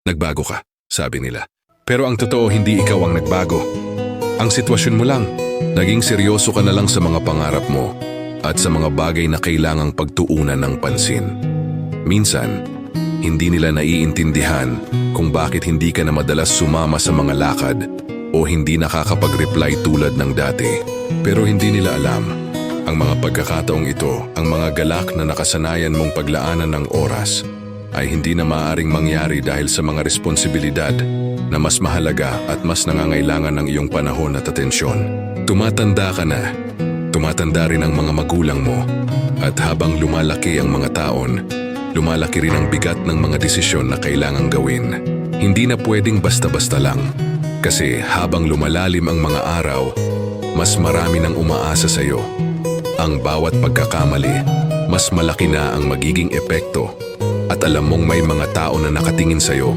Nagbago ka, sabi nila. Pero ang totoo, hindi ikaw ang nagbago. Ang sitwasyon mo lang, naging seryoso ka na lang sa mga pangarap mo at sa mga bagay na kailangang pagtuunan ng pansin. Minsan, hindi nila naiintindihan kung bakit hindi ka na madalas sumama sa mga lakad o hindi nakakapag-reply tulad ng dati. Pero hindi nila alam, ang mga pagkakataong ito, ang mga galak na nakasanayan mong paglaanan ng oras, ay hindi na maaaring mangyari dahil sa mga responsibilidad na mas mahalaga at mas nangangailangan ng iyong panahon at atensyon. Tumatanda ka na, tumatanda rin ang mga magulang mo, at habang lumalaki ang mga taon, lumalaki rin ang bigat ng mga desisyon na kailangang gawin. Hindi na pwedeng basta-basta lang, kasi habang lumalalim ang mga araw, mas marami nang umaasa sa iyo. Ang bawat pagkakamali, mas malaki na ang magiging epekto, at alam mong may mga tao na nakatingin sa iyo